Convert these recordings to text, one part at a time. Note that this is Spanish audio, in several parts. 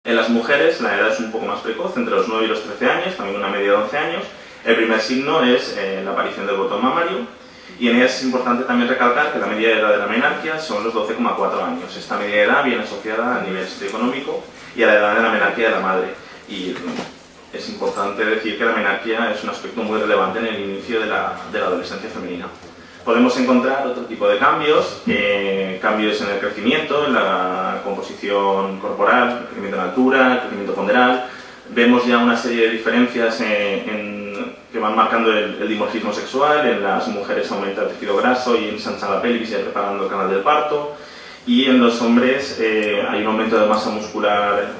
En las mujeres la edad es un poco más precoz, entre los 9 y los 13 años, también una media de 11 años. El primer signo es la aparición del botón mamario, y en ellas es importante también recalcar que la media de edad de la menarquia son los 12,4 años. Esta media de edad viene asociada al nivel socioeconómico y a la edad de la menarquia de la madre. Y es importante decir que la menarquia es un aspecto muy relevante en el inicio de la adolescencia femenina. Podemos encontrar otro tipo de cambios, cambios en el crecimiento, en la composición corporal, el crecimiento en altura, el crecimiento ponderal. Vemos ya una serie de diferencias que van marcando el dimorfismo sexual. En las mujeres aumenta el tejido graso y ensancha la pelvis, ya preparando el canal del parto. Y en los hombres hay un aumento de masa muscular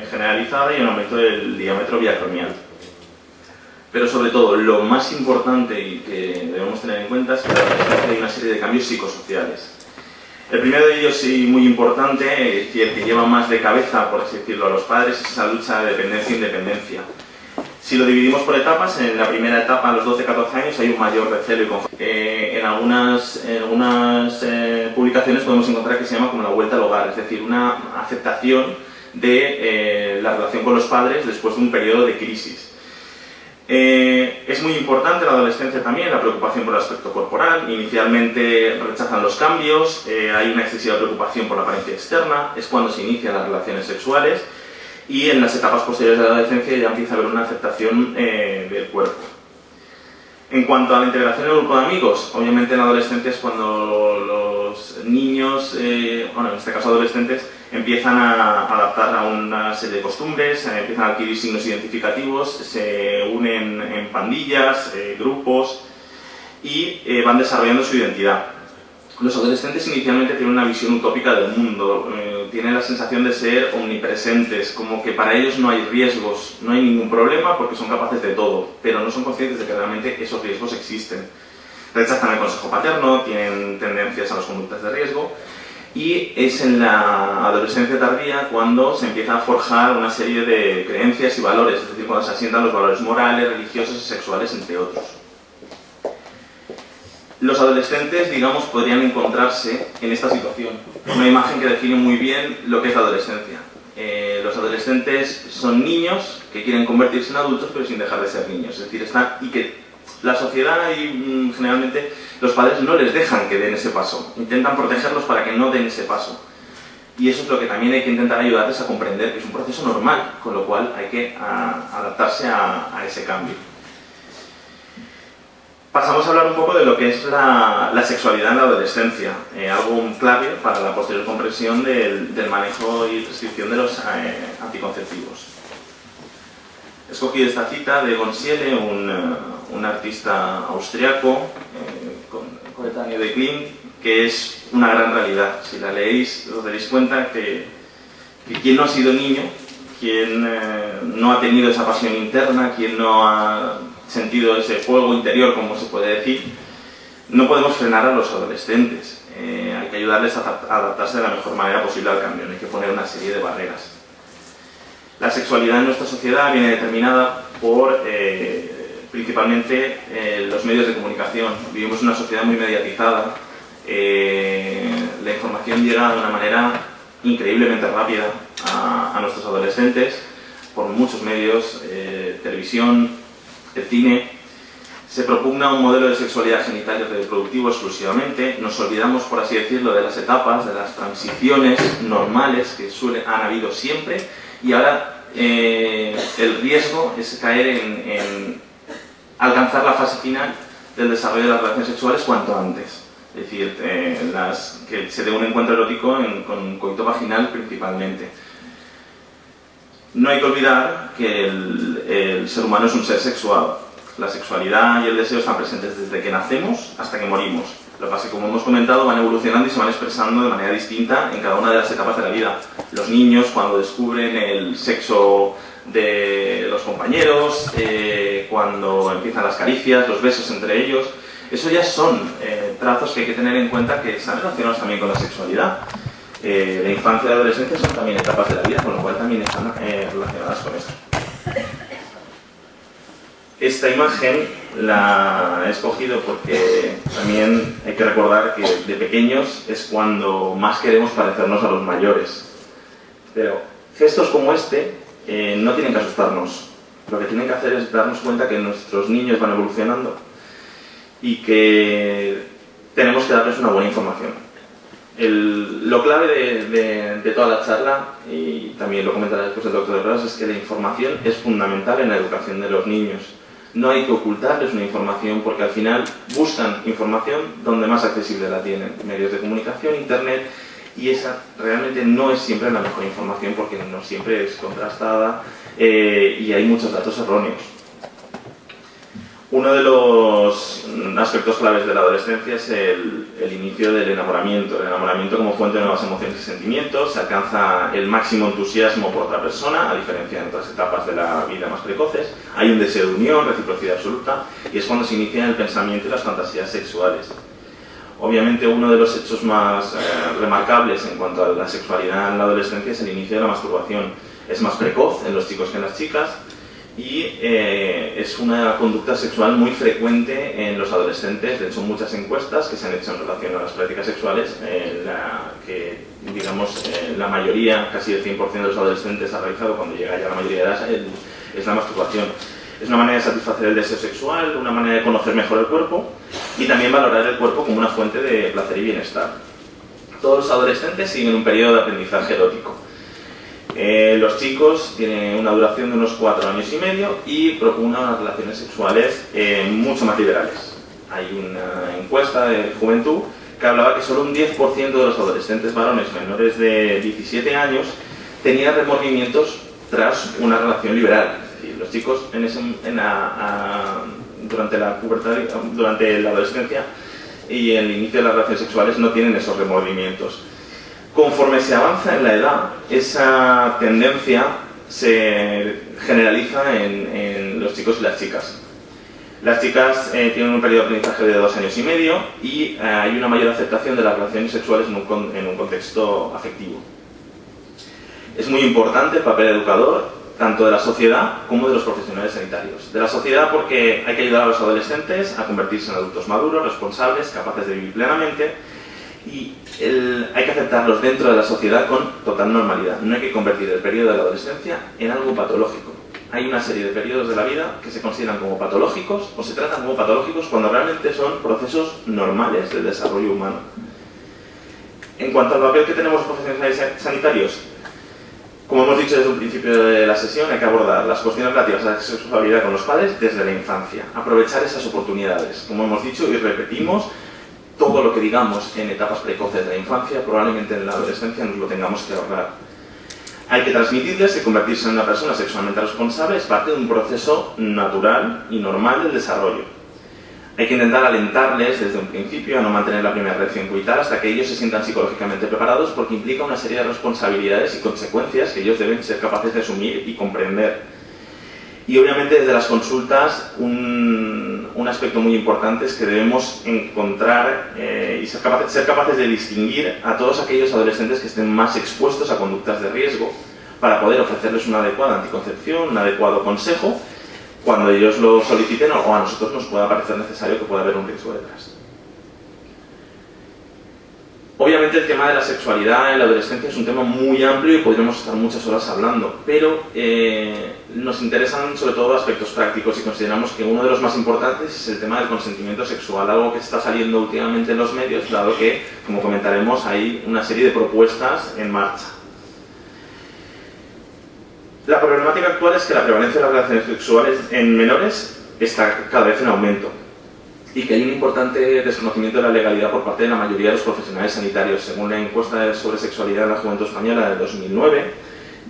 generalizada y un aumento del diámetro biacromial. Pero sobre todo, lo más importante y que debemos tener en cuenta es que hay una serie de cambios psicosociales. El primero de ellos, y muy importante, y el que lleva más de cabeza, por así decirlo, a los padres, es esa lucha de dependencia e independencia. Si lo dividimos por etapas, en la primera etapa, a los 12-14 años, hay un mayor recelo y conflicto. En algunas publicaciones podemos encontrar que se llama como la vuelta al hogar, es decir, una aceptación de la relación con los padres después de un periodo de crisis. Es muy importante en la adolescencia también la preocupación por el aspecto corporal. Inicialmente rechazan los cambios, hay una excesiva preocupación por la apariencia externa, es cuando se inician las relaciones sexuales, y en las etapas posteriores de la adolescencia ya empieza a haber una aceptación del cuerpo. En cuanto a la integración en el grupo de amigos, obviamente en la adolescencia es cuando los niños, bueno, en este caso adolescentes, empiezan a adaptar a una serie de costumbres, empiezan a adquirir signos identificativos, se unen en pandillas, grupos y van desarrollando su identidad. Los adolescentes inicialmente tienen una visión utópica del mundo, tienen la sensación de ser omnipresentes, como que para ellos no hay riesgos, no hay ningún problema porque son capaces de todo, pero no son conscientes de que realmente esos riesgos existen. Rechazan el consejo paterno, tienen tendencias a las conductas de riesgo, y es en la adolescencia tardía cuando se empieza a forjar una serie de creencias y valores, es decir, cuando se asientan los valores morales, religiosos y sexuales, entre otros. Los adolescentes, digamos, podrían encontrarse en esta situación. Una imagen que define muy bien lo que es la adolescencia. Los adolescentes son niños que quieren convertirse en adultos pero sin dejar de ser niños. Es decir, y que la sociedad y generalmente los padres no les dejan que den ese paso. Intentan protegerlos para que no den ese paso. Y eso es lo que también hay que intentar ayudarles a comprender, que es un proceso normal, con lo cual hay que adaptarse a ese cambio. Pasamos a hablar un poco de lo que es la sexualidad en la adolescencia, algo clave para la posterior comprensión del manejo y prescripción de los anticonceptivos. He escogido esta cita de Gonsiele, un artista austriaco, coetáneo de Klimt, que es una gran realidad. Si la leéis os daréis cuenta que quien no ha sido niño, quien no ha tenido esa pasión interna, quien no ha sentido ese fuego interior, como se puede decir, no podemos frenar a los adolescentes. Hay que ayudarles a adaptarse de la mejor manera posible al cambio, no hay que poner una serie de barreras. La sexualidad en nuestra sociedad viene determinada por principalmente los medios de comunicación. Vivimos en una sociedad muy mediatizada, la información llega de una manera increíblemente rápida a nuestros adolescentes por muchos medios, televisión, el cine. Se propugna un modelo de sexualidad genital y reproductivo exclusivamente. Nos olvidamos, por así decirlo, de las etapas, de las transiciones normales que han habido siempre, y ahora el riesgo es caer en alcanzar la fase final del desarrollo de las relaciones sexuales cuanto antes. Es decir, que se dé un encuentro erótico con coito vaginal principalmente. No hay que olvidar que el ser humano es un ser sexuado. La sexualidad y el deseo están presentes desde que nacemos hasta que morimos. Lo que pasa es que, como hemos comentado, van evolucionando y se van expresando de manera distinta en cada una de las etapas de la vida. Los niños, cuando descubren el sexo de los compañeros, cuando empiezan las caricias, los besos entre ellos, eso ya son trazos que hay que tener en cuenta, que están relacionados también con la sexualidad. La infancia y la adolescencia son también etapas de la vida, con lo cual también están relacionadas con esto. Esta imagen la he escogido porque también hay que recordar que de pequeños es cuando más queremos parecernos a los mayores. Pero Gestos como este no tienen que asustarnos. Lo que tienen que hacer es darnos cuenta que nuestros niños van evolucionando y que tenemos que darles una buena información. Lo clave de toda la charla, y también lo comentará después el doctor Herreras, es que la información es fundamental en la educación de los niños. No hay que ocultarles una información porque al final buscan información donde más accesible la tienen, medios de comunicación, internet, y esa realmente no es siempre la mejor información porque no siempre es contrastada y hay muchos datos erróneos. Uno de los aspectos claves de la adolescencia es el inicio del enamoramiento. El enamoramiento como fuente de nuevas emociones y sentimientos. Se alcanza el máximo entusiasmo por otra persona, a diferencia de otras etapas de la vida más precoces. Hay un deseo de unión, reciprocidad absoluta, y es cuando se inicia el pensamiento y las fantasías sexuales. Obviamente uno de los hechos más remarcables en cuanto a la sexualidad en la adolescencia es el inicio de la masturbación. Es más precoz en los chicos que en las chicas, y es una conducta sexual muy frecuente en los adolescentes. De hecho, muchas encuestas que se han hecho en relación a las prácticas sexuales, que digamos la mayoría, casi el 100% de los adolescentes ha realizado cuando llega ya la mayoría de edad, es la masturbación. Es una manera de satisfacer el deseo sexual, una manera de conocer mejor el cuerpo y también valorar el cuerpo como una fuente de placer y bienestar. Todos los adolescentes siguen un periodo de aprendizaje erótico. Los chicos tienen una duración de unos 4 años y medio y propugnan unas relaciones sexuales mucho más liberales. Hay una encuesta de juventud que hablaba que solo un 10% de los adolescentes varones menores de 17 años tenían remordimientos tras una relación liberal. Es decir, los chicos durante la pubertad, durante la adolescencia y el inicio de las relaciones sexuales no tienen esos remordimientos. Conforme se avanza en la edad, esa tendencia se generaliza en los chicos y las chicas. Las chicas tienen un periodo de aprendizaje de 2 años y medio y hay una mayor aceptación de las relaciones sexuales en un contexto afectivo. Es muy importante el papel educador, tanto de la sociedad como de los profesionales sanitarios. De la sociedad porque hay que ayudar a los adolescentes a convertirse en adultos maduros, responsables, capaces de vivir plenamente, y hay que aceptarlos dentro de la sociedad con total normalidad. No hay que convertir el periodo de la adolescencia en algo patológico. Hay una serie de periodos de la vida que se consideran como patológicos o se tratan como patológicos cuando realmente son procesos normales del desarrollo humano. En cuanto al papel que tenemos los profesionales sanitarios, como hemos dicho desde un principio de la sesión, hay que abordar las cuestiones relativas a la sexualidad con los padres desde la infancia. Aprovechar esas oportunidades. Como hemos dicho y repetimos, todo lo que digamos en etapas precoces de la infancia, probablemente en la adolescencia nos lo tengamos que ahorrar. Hay que transmitirles que convertirse en una persona sexualmente responsable es parte de un proceso natural y normal del desarrollo. Hay que intentar alentarles desde un principio a no mantener la primera erección coital hasta que ellos se sientan psicológicamente preparados, porque implica una serie de responsabilidades y consecuencias que ellos deben ser capaces de asumir y comprender. Y obviamente desde las consultas un aspecto muy importante es que debemos encontrar y ser capaces de distinguir a todos aquellos adolescentes que estén más expuestos a conductas de riesgo para poder ofrecerles una adecuada anticoncepción, un adecuado consejo cuando ellos lo soliciten o a nosotros nos pueda parecer necesario que pueda haber un riesgo detrás. Obviamente el tema de la sexualidad en la adolescencia es un tema muy amplio y podríamos estar muchas horas hablando, pero nos interesan sobre todo aspectos prácticos y consideramos que uno de los más importantes es el tema del consentimiento sexual, algo que está saliendo últimamente en los medios, dado que, como comentaremos, hay una serie de propuestas en marcha. La problemática actual es que la prevalencia de las relaciones sexuales en menores está cada vez en aumento y que hay un importante desconocimiento de la legalidad por parte de la mayoría de los profesionales sanitarios. Según la encuesta sobre sexualidad en la juventud española de 2009,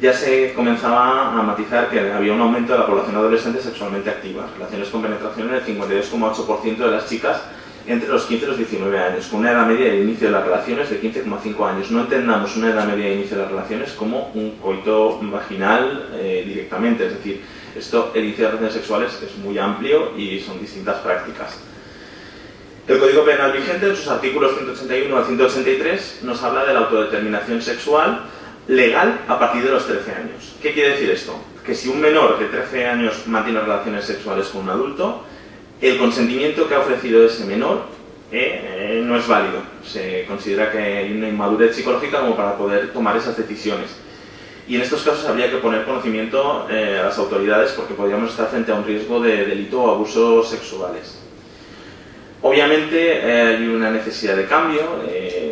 ya se comenzaba a matizar que había un aumento de la población adolescente sexualmente activa, relaciones con penetración en el 52,8% de las chicas entre los 15 y los 19 años, con una edad media de inicio de las relaciones de 15,5 años. No entendamos una edad media de inicio de las relaciones como un coito vaginal directamente, es decir, el inicio de las relaciones sexuales es muy amplio y son distintas prácticas. El Código Penal vigente, en sus artículos 181 al 183, nos habla de la autodeterminación sexual legal a partir de los 13 años. ¿Qué quiere decir esto? Que si un menor de 13 años mantiene relaciones sexuales con un adulto, el consentimiento que ha ofrecido ese menor no es válido. Se considera que hay una inmadurez psicológica como para poder tomar esas decisiones. Y en estos casos habría que poner conocimiento a las autoridades porque podríamos estar frente a un riesgo de delito o abusos sexuales. Obviamente hay una necesidad de cambio.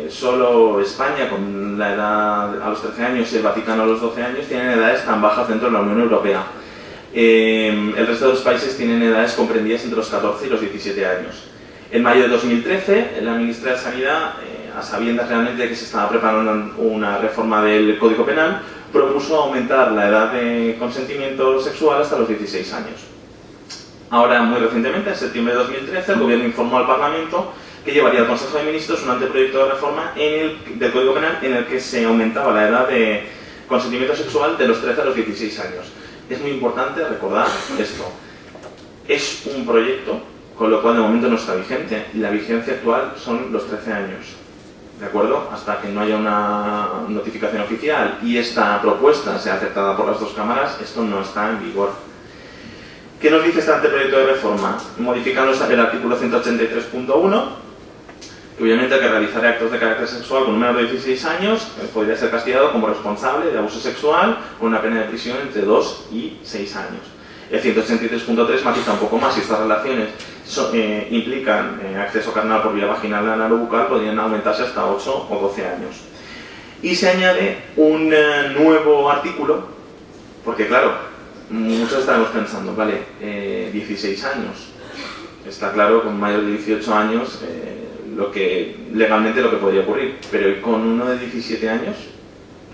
Solo España, con la edad a los 13 años y el Vaticano a los 12 años, tienen edades tan bajas dentro de la Unión Europea. El resto de los países tienen edades comprendidas entre los 14 y los 17 años. En mayo de 2013, la ministra de Sanidad, a sabiendas realmente de que se estaba preparando una reforma del Código Penal, propuso aumentar la edad de consentimiento sexual hasta los 16 años. Ahora, muy recientemente, en septiembre de 2013, el Gobierno informó al Parlamento que llevaría al Consejo de Ministros un anteproyecto de reforma del Código Penal en el que se aumentaba la edad de consentimiento sexual de los 13 a los 16 años. Es muy importante recordar esto. Es un proyecto, con lo cual de momento no está vigente, y la vigencia actual son los 13 años. ¿De acuerdo? Hasta que no haya una notificación oficial y esta propuesta sea aceptada por las dos cámaras, esto no está en vigor. ¿Qué nos dice este anteproyecto de reforma? Modificando el artículo 183.1, que obviamente el que realizare actos de carácter sexual con un menor de 16 años podría ser castigado como responsable de abuso sexual con una pena de prisión entre 2 y 6 años. El 183.3 matiza un poco más: si estas relaciones implican acceso carnal por vía vaginal, anal o bucal, podrían aumentarse hasta 8 o 12 años. Y se añade un nuevo artículo, porque claro, muchos estaremos pensando, vale, 16 años, está claro, con mayor de 18 años legalmente lo que podría ocurrir, pero con uno de 17 años,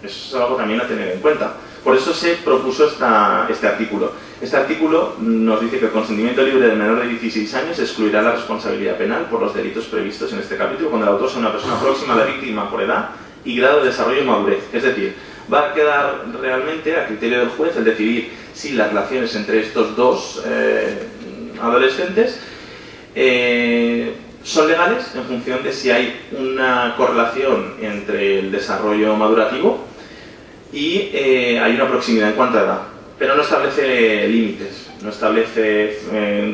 eso es algo también a tener en cuenta. Por eso se propuso este artículo. Este artículo nos dice que el consentimiento libre del menor de 16 años excluirá la responsabilidad penal por los delitos previstos en este capítulo cuando el autor sea una persona próxima a la víctima por edad y grado de desarrollo y madurez. Es decir, va a quedar realmente a criterio del juez el decidir si las relaciones entre estos dos adolescentes son legales en función de si hay una correlación entre el desarrollo madurativo y hay una proximidad en cuanto a edad, pero no establece límites, no establece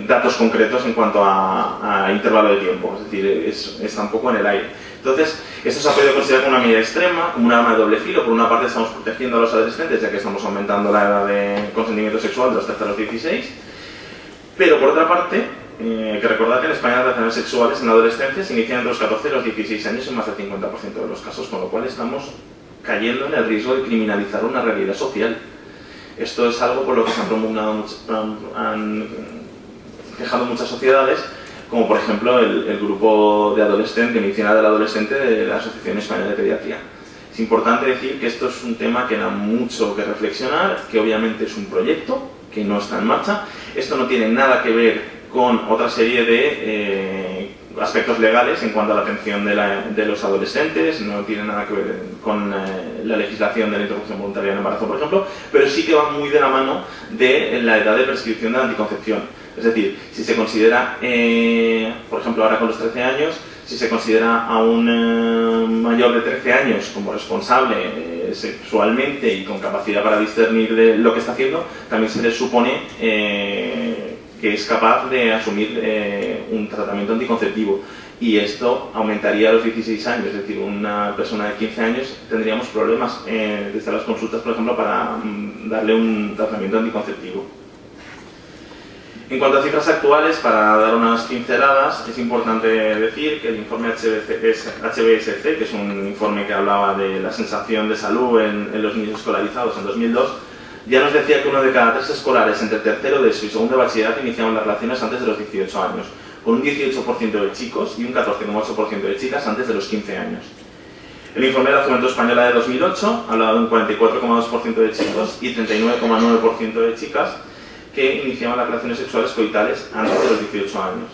datos concretos en cuanto a intervalo de tiempo, es decir, está un poco en el aire. Entonces, esto se ha podido considerar como una medida extrema, como un arma de doble filo. Por una parte estamos protegiendo a los adolescentes, ya que estamos aumentando la edad de consentimiento sexual de los 13 a los 16, pero por otra parte, hay que recordar que en España las relaciones sexuales en la adolescencia se inician entre los 14 y los 16 años en más del 50% de los casos, con lo cual estamos cayendo en el riesgo de criminalizar una realidad social. Esto es algo por lo que se han quejado muchas sociedades, como por ejemplo el grupo de adolescentes, de medicina del adolescente de la Asociación Española de Pediatría. Es importante decir que esto es un tema que da mucho que reflexionar, que obviamente es un proyecto que no está en marcha. Esto no tiene nada que ver con otra serie de aspectos legales en cuanto a la atención de los adolescentes, no tiene nada que ver con la legislación de la interrupción voluntaria del embarazo, por ejemplo, pero sí que va muy de la mano de la edad de prescripción de la anticoncepción. Es decir, si se considera, por ejemplo, ahora con los 13 años, si se considera a un mayor de 13 años como responsable sexualmente y con capacidad para discernir de lo que está haciendo, también se le supone que es capaz de asumir un tratamiento anticonceptivo, y esto aumentaría a los 16 años, es decir, una persona de 15 años tendríamos problemas desde las consultas, por ejemplo, para darle un tratamiento anticonceptivo. En cuanto a cifras actuales, para dar unas pinceladas, es importante decir que el informe HBSC, que es un informe que hablaba de la sensación de salud en los niños escolarizados en 2002, ya nos decía que 1 de cada 3 escolares entre tercero de ESO y segundo de bachillerato iniciaban las relaciones antes de los 18 años, con un 18% de chicos y un 14,8% de chicas antes de los 15 años. El informe de la Juventud Española de 2008 hablaba de un 44,2% de chicos y 39,9% de chicas que iniciaban las relaciones sexuales coitales antes de los 18 años.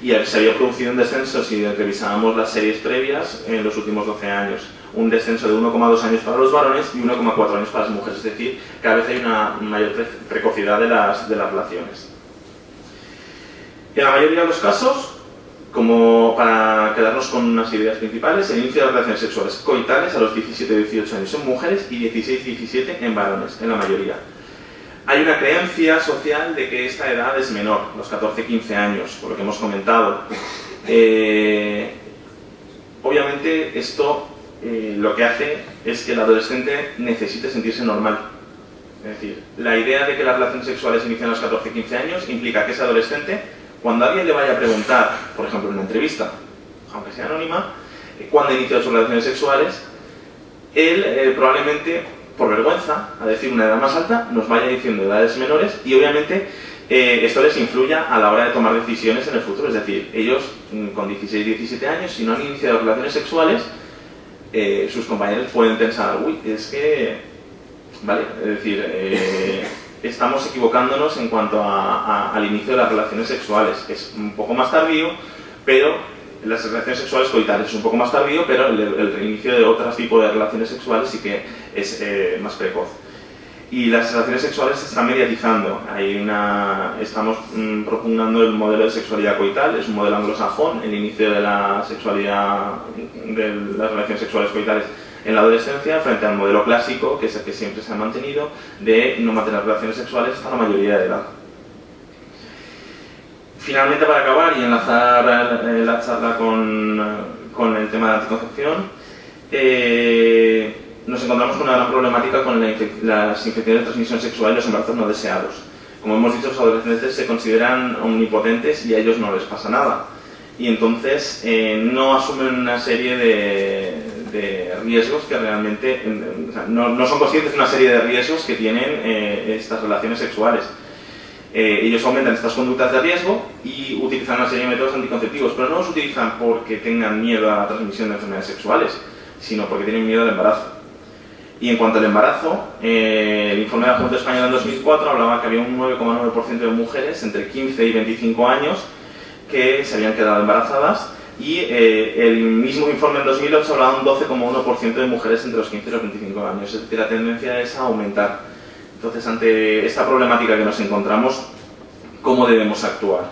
Y se había producido un descenso, si revisábamos las series previas, en los últimos 12 años. Un descenso de 1,2 años para los varones y 1,4 años para las mujeres. Es decir, cada vez hay una mayor precocidad de las relaciones. En la mayoría de los casos, como para quedarnos con unas ideas principales, el inicio de las relaciones sexuales coitales a los 17-18 años en mujeres y 16-17 en varones, en la mayoría. Hay una creencia social de que esta edad es menor, los 14-15 años, por lo que hemos comentado. Obviamente esto lo que hace es que el adolescente necesite sentirse normal. Es decir, la idea de que las relaciones sexuales inician a los 14-15 años implica que ese adolescente, cuando alguien le vaya a preguntar, por ejemplo en una entrevista, aunque sea anónima, cuándo inició sus relaciones sexuales, él probablemente, por vergüenza, a decir una edad más alta, nos vaya diciendo edades menores y obviamente esto les influya a la hora de tomar decisiones en el futuro. Es decir, ellos con 16-17 años, si no han iniciado relaciones sexuales, sus compañeros pueden pensar, uy, es que, vale, es decir, estamos equivocándonos en cuanto al inicio de las relaciones sexuales. Es un poco más tardío, pero las relaciones sexuales coitales es un poco más tardío, pero el reinicio de otros tipos de relaciones sexuales sí que es más precoz. Y las relaciones sexuales se están mediatizando. Estamos propugnando el modelo de sexualidad coital, es un modelo anglosajón, el inicio de la sexualidad, de las relaciones sexuales coitales en la adolescencia, frente al modelo clásico, que es el que siempre se ha mantenido, de no mantener relaciones sexuales hasta la mayoría de edad. Finalmente, para acabar y enlazar la charla con el tema de la anticoncepción, nos encontramos con una gran problemática con las infecciones de transmisión sexual y los embarazos no deseados. Como hemos dicho, los adolescentes se consideran omnipotentes y a ellos no les pasa nada. Y entonces no asumen una serie de riesgos que realmente... o sea, no son conscientes de una serie de riesgos que tienen estas relaciones sexuales. Ellos aumentan estas conductas de riesgo y utilizan una serie de métodos anticonceptivos, pero no los utilizan porque tengan miedo a la transmisión de enfermedades sexuales, sino porque tienen miedo al embarazo. Y en cuanto al embarazo, el informe de la Junta Española en 2004 hablaba que había un 9,9% de mujeres entre 15 y 25 años que se habían quedado embarazadas y el mismo informe en 2008 hablaba de un 12,1% de mujeres entre los 15 y los 25 años. Es decir, la tendencia es a aumentar. Entonces, ante esta problemática que nos encontramos, ¿cómo debemos actuar?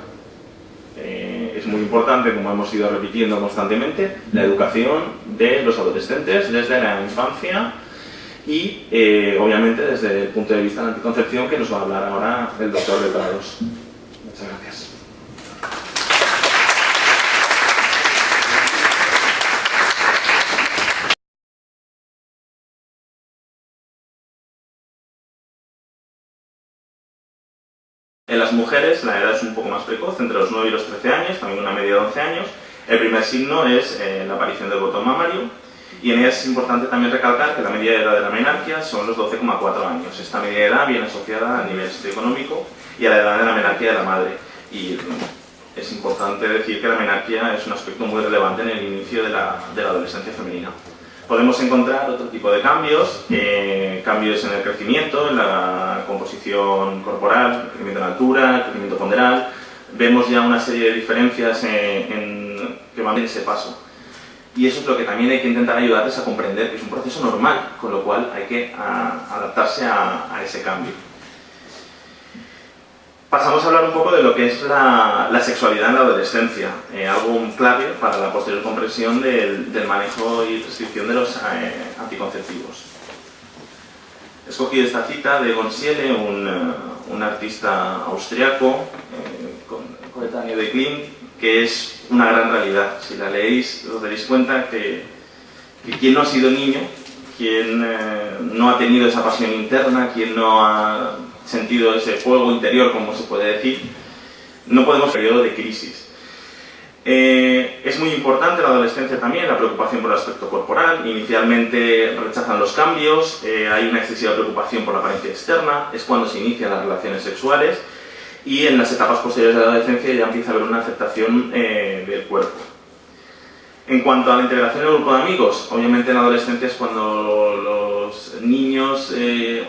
Es muy importante, como hemos ido repitiendo constantemente, la educación de los adolescentes desde la infancia y, obviamente, desde el punto de vista de la anticoncepción, que nos va a hablar ahora el doctor de Prados. Muchas gracias. En las mujeres la edad es un poco más precoz, entre los 9 y los 13 años, también una media de 11 años. El primer signo es la aparición del botón mamario y en ella es importante también recalcar que la media de edad de la menarquia son los 12,4 años. Esta media de edad viene asociada al nivel socioeconómico y a la edad de la menarquia de la madre. Y es importante decir que la menarquia es un aspecto muy relevante en el inicio de la adolescencia femenina. Podemos encontrar otro tipo de cambios, cambios en el crecimiento, en la composición corporal, el crecimiento en altura, el crecimiento ponderal. Vemos ya una serie de diferencias que van en ese paso. Y eso es lo que también hay que intentar ayudarles a comprender, que es un proceso normal, con lo cual hay que adaptarse a ese cambio. Pasamos a hablar un poco de lo que es la sexualidad en la adolescencia, algo clave para la posterior comprensión del manejo y prescripción de los anticonceptivos. He escogido esta cita de Egon Schiele, un artista austriaco, coetáneo de Klimt, que es una gran realidad. Si la leéis os daréis cuenta que quien no ha sido niño, quien no ha tenido esa pasión interna, quien no ha sentido ese fuego interior, como se puede decir, no podemos periodo de crisis. Es muy importante en la adolescencia también la preocupación por el aspecto corporal. Inicialmente rechazan los cambios, hay una excesiva preocupación por la apariencia externa, es cuando se inician las relaciones sexuales y en las etapas posteriores de la adolescencia ya empieza a haber una aceptación del cuerpo. En cuanto a la integración en el grupo de amigos, obviamente en la adolescencia es cuando los niños,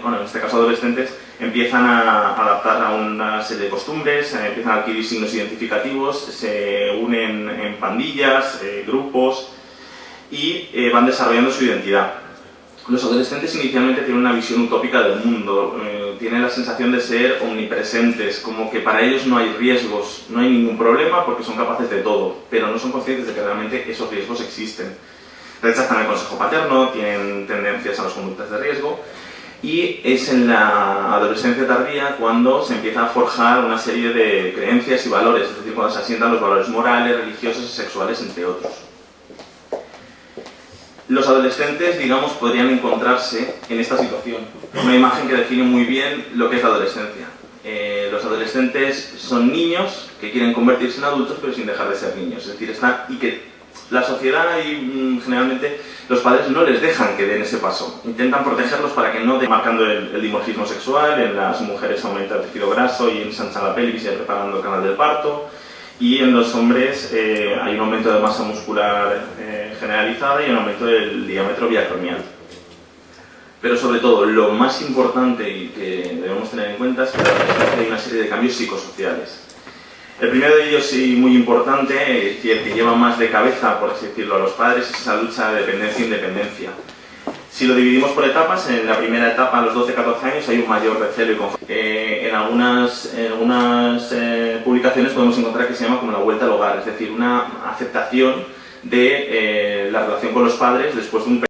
bueno, en este caso adolescentes, empiezan a adaptar a una serie de costumbres, empiezan a adquirir signos identificativos, se unen en pandillas, grupos y van desarrollando su identidad. Los adolescentes inicialmente tienen una visión utópica del mundo, tienen la sensación de ser omnipresentes, como que para ellos no hay riesgos, no hay ningún problema porque son capaces de todo, pero no son conscientes de que realmente esos riesgos existen. Rechazan el consejo paterno, tienen tendencias a las conductas de riesgo y es en la adolescencia tardía cuando se empieza a forjar una serie de creencias y valores, es decir, cuando se asientan los valores morales, religiosos y sexuales, entre otros. Los adolescentes, digamos, podrían encontrarse en esta situación. Una imagen que define muy bien lo que es la adolescencia. Los adolescentes son niños que quieren convertirse en adultos pero sin dejar de ser niños. Es decir, y que la sociedad y generalmente los padres no les dejan que den ese paso. Intentan protegerlos para que no den, marcando el dimorfismo sexual. En las mujeres aumenta el tejido graso y ensanchan la pelvis y preparando el canal del parto. Y en los hombres hay un aumento de masa muscular generalizada y un aumento del diámetro biacromial. Pero sobre todo, lo más importante y que debemos tener en cuenta es que hay una serie de cambios psicosociales. El primero de ellos, y muy importante, y el que lleva más de cabeza, por así decirlo, a los padres, es esa lucha de dependencia e independencia. Si lo dividimos por etapas, en la primera etapa, a los 12-14 años, hay un mayor recelo y conflicto. En algunas publicaciones podemos encontrar que se llama como la vuelta al hogar, es decir, una aceptación de la relación con los padres después de un